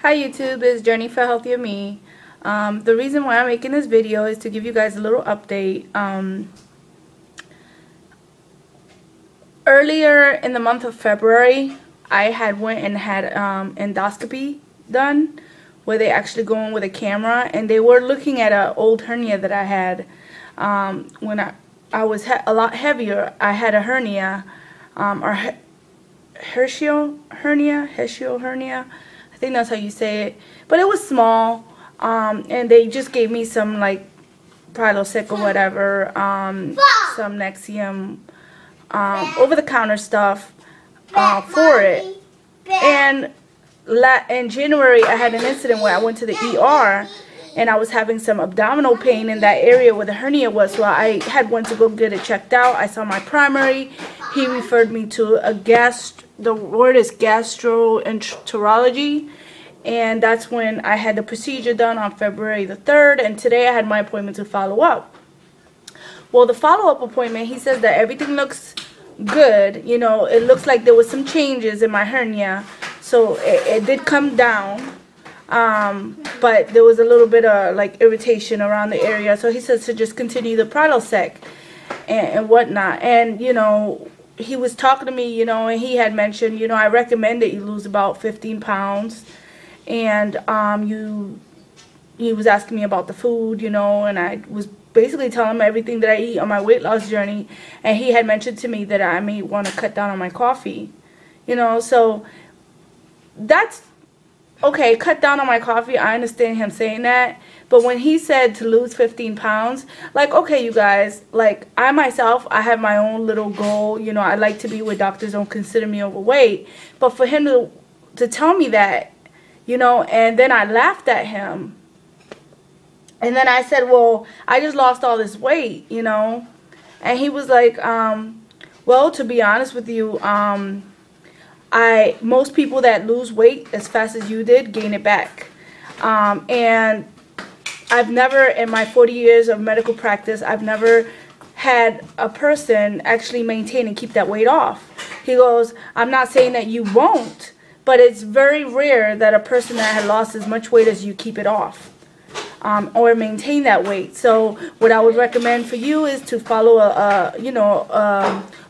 Hi YouTube, it's Journey for Healthier Me. The reason why I'm making this video is to give you guys a little update. Earlier in the month of February, I had went and had endoscopy done, where they actually go in with a camera, and they were looking at an old hernia that I had when I was a lot heavier. I had a hernia, or Herschel hernia. I think that's how you say it, but it was small, and they just gave me some like Prilosec or whatever, some Nexium, over-the-counter stuff for it. And in January, I had an incident where I went to the ER, and I was having some abdominal pain in that area where the hernia was, so I had went to go get it checked out. I saw my primary. He referred me to a the word is gastroenterology, and that's when I had the procedure done on February the 3rd, and today I had my appointment to follow up. Well, the follow-up appointment, he says that everything looks good. You know, it looks like there was some changes in my hernia, so it did come down, but there was a little bit of like irritation around the area, so he says to just continue the Prilosec and whatnot. And you know, he was talking to me, you know, and he had mentioned, you know, I recommend that you lose about 15 pounds. And he was asking me about the food, you know, and I was basically telling him everything that I eat on my weight loss journey. And he had mentioned to me that I may want to cut down on my coffee, you know, so that's okay, cut down on my coffee. I understand him saying that. But when he said to lose 15 pounds, like, okay, you guys, like, I myself, I have my own little goal. You know, I like to be where doctors don't consider me overweight. But for him to tell me that, you know, and then I laughed at him. And then I said, well, I just lost all this weight, you know. And he was like, well, to be honest with you, most people that lose weight as fast as you did gain it back. And I've never, in my 40 years of medical practice, I've never had a person actually maintain and keep that weight off. He goes, I'm not saying that you won't, but it's very rare that a person that had lost as much weight as you keep it off, or maintain that weight. So what I would recommend for you is to follow a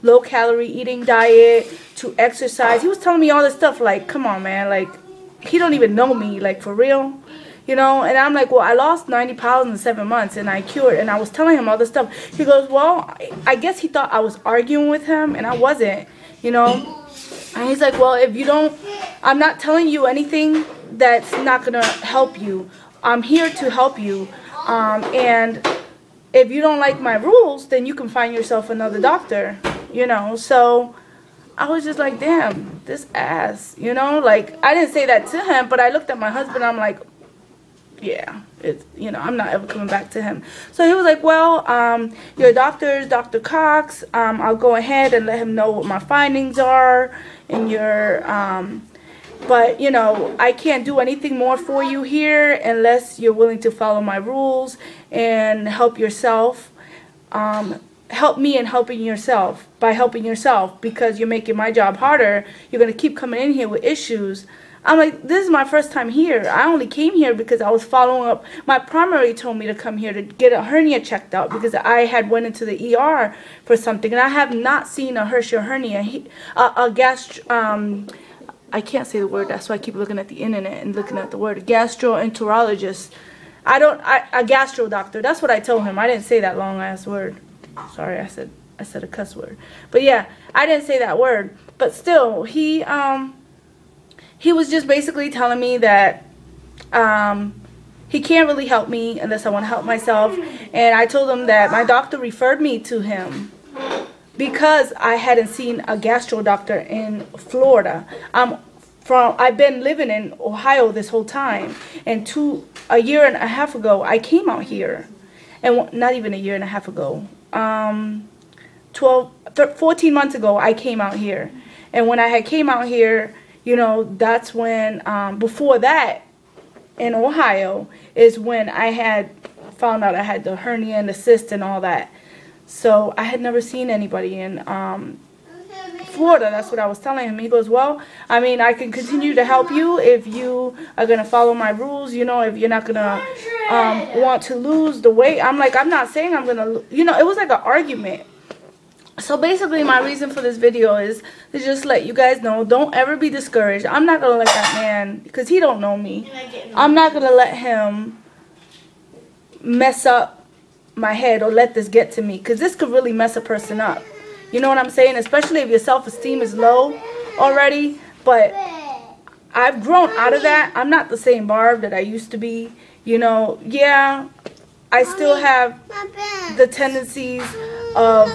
low-calorie eating diet, to exercise. He was telling me all this stuff, like, come on, man, like, he don't even know me, like, for real. You know, and I'm like, well, I lost 90 pounds in 7 months, and I cured, and I was telling him all this stuff. He goes, well, I guess he thought I was arguing with him, and I wasn't, you know. And he's like, well, if you don't, I'm not telling you anything that's not going to help you. I'm here to help you, and if you don't like my rules, then you can find yourself another doctor, you know. So I was just like, damn, this ass, you know. Like, I didn't say that to him, but I looked at my husband, I'm like, yeah, it's, you know, I'm not ever coming back to him. So he was like, well, your doctor is Dr. Cox. I'll go ahead and let him know what my findings are, and your, but, you know, I can't do anything more for you here unless you're willing to follow my rules and help yourself. Help me in helping yourself, by helping yourself, because you're making my job harder. You're going to keep coming in here with issues. I'm like, this is my first time here. I only came here because I was following up. My primary told me to come here to get a hernia checked out because I had went into the ER for something. And I have not seen a Herschel hernia, I can't say the word. That's why I keep looking at the internet and looking at the word. Gastroenterologist. A gastro doctor. That's what I told him. I didn't say that long-ass word. Sorry, I said a cuss word. But yeah, I didn't say that word. But still, he was just basically telling me that he can't really help me unless I want to help myself. And I told him that my doctor referred me to him because I hadn't seen a gastro doctor in Florida. I've been living in Ohio this whole time. And a year and a half ago, I came out here. And not even a year and a half ago. 14 months ago, I came out here. And when I had came out here, you know, that's when, before that, in Ohio, is when I had found out I had the hernia and the cyst and all that. So I had never seen anybody in Florida. That's what I was telling him. He goes, well, I mean, I can continue to help you if you are going to follow my rules, you know, if you're not going to want to lose the weight. I'm like, I'm not saying I'm going to, you know, it was like an argument. So basically my reason for this video is to just let you guys know, don't ever be discouraged. I'm not going to let that man, because he don't know me, I'm not going to let him mess up my head or let this get to me, because this could really mess a person up. You know what I'm saying? Especially if your self-esteem is low already. But I've grown out of that. I'm not the same Barb that I used to be. You know, yeah, I still have the tendencies of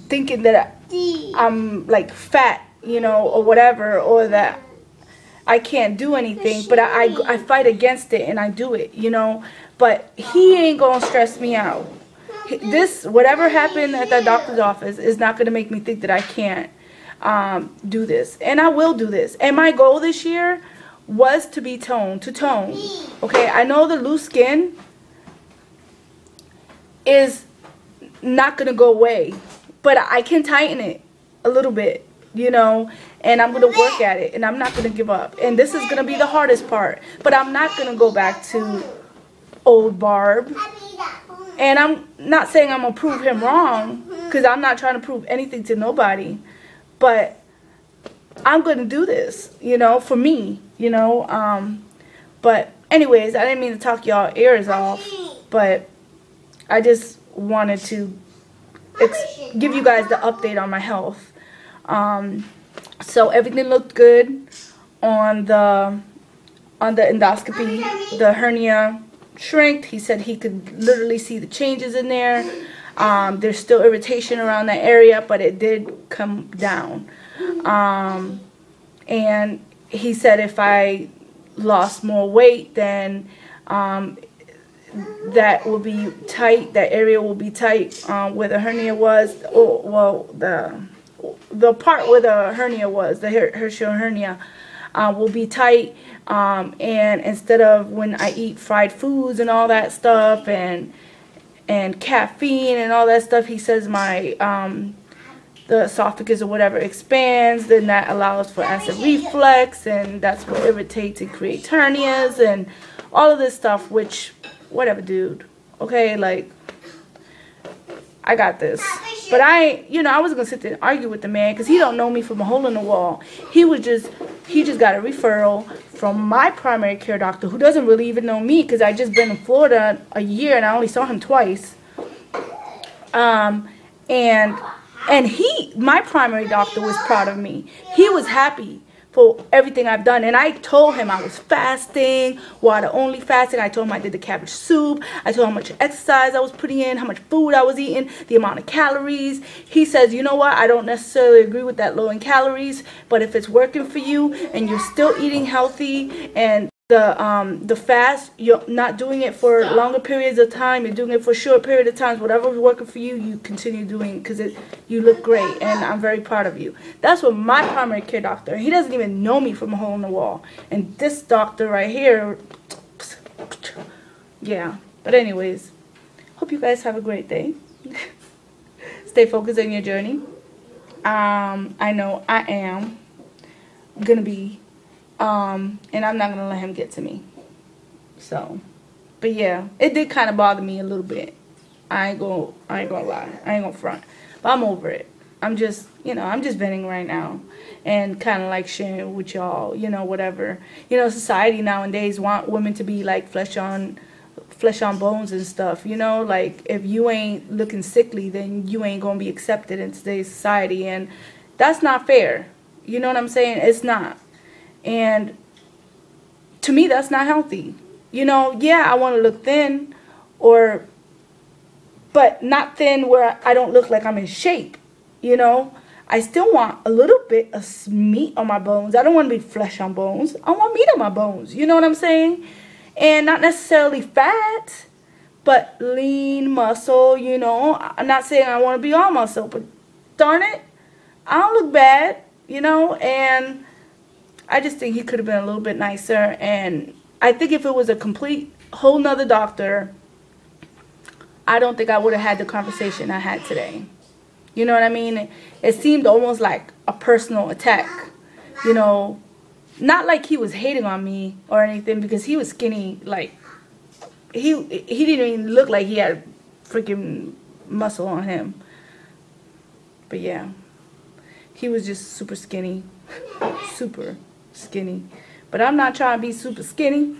thinking that I'm like fat, you know, or whatever, or that I can't do anything, but I fight against it and I do it, you know. But he ain't gonna stress me out. This, whatever happened at that doctor's office, is not gonna make me think that I can't do this, and I will do this. And my goal this year was to be toned, okay. I know the loose skin is not gonna go away, but I can tighten it a little bit, you know, and I'm going to work at it, and I'm not going to give up. And this is going to be the hardest part, but I'm not going to go back to old Barb. And I'm not saying I'm going to prove him wrong, because I'm not trying to prove anything to nobody, but I'm going to do this, you know, for me, you know. But anyways, I didn't mean to talk y'all ears off, but I just wanted to give you guys the update on my health. So everything looked good on the endoscopy. The hernia shrinked. He said he could literally see the changes in there. There's still irritation around that area, but it did come down. And he said if I lost more weight, then that will be tight. That area will be tight where the hernia was. Oh, well, the part where the hernia was, the Herschel hernia, will be tight. And instead of when I eat fried foods and all that stuff, and caffeine and all that stuff, he says my the esophagus or whatever expands, then that allows for acid reflux, and that's what irritates and creates hernias and all of this stuff, which, whatever, dude, okay, like, I got this. But I wasn't gonna sit there and argue with the man, because he don't know me from a hole in the wall. He just got a referral from my primary care doctor, who doesn't really even know me, because I just been in Florida a year and I only saw him twice. And my primary doctor was proud of me. He was happy for everything I've done. And I told him I was fasting, water only fasting. I told him I did the cabbage soup. I told him how much exercise I was putting in, how much food I was eating, the amount of calories. He says, you know what, I don't necessarily agree with that low in calories, but if it's working for you and you're still eating healthy, and the fast, you're not doing it for longer periods of time, you're doing it for a short period of time, whatever's working for you, you continue doing, because you look great, and I'm very proud of you. That's what my primary care doctor, he doesn't even know me from a hole in the wall. And this doctor right here, yeah. But anyways, hope you guys have a great day. Stay focused on your journey. I know I am gonna be, and I'm not gonna let him get to me. So, but yeah, it did kind of bother me a little bit. I ain't gonna lie. I ain't gonna front. But I'm over it. I'm just venting right now, and kind of like sharing with y'all, whatever. Society nowadays want women to be like flesh on bones and stuff. Like, if you ain't looking sickly, then you ain't gonna be accepted in today's society, and that's not fair. You know what I'm saying? It's not. And to me, that's not healthy. Yeah, I want to look thin, but not thin where I don't look like I'm in shape. I still want a little bit of meat on my bones. I don't want to be flesh on bones. I want meat on my bones. You know what I'm saying? And not necessarily fat, but lean muscle, I'm not saying I want to be all muscle, but darn it, I don't look bad, and I just think he could have been a little bit nicer. And I think if it was a complete whole nother doctor, I don't think I would have had the conversation I had today. You know what I mean? It seemed almost like a personal attack. You know, not like he was hating on me or anything, because he was skinny. Like, he didn't even look like he had freaking muscle on him. But yeah, he was just super skinny. Super skinny. But I'm not trying to be super skinny.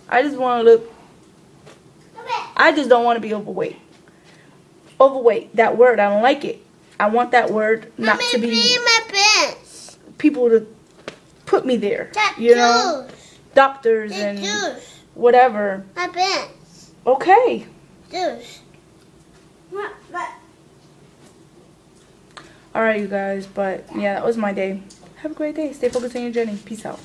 I just want to look, I just don't want to be overweight. Overweight, that word, I don't like it. I want that word not to be people to put me there. You know, doctors and whatever. Okay. Alright, you guys, but yeah, that was my day. Have a great day. Stay focused on your journey. Peace out.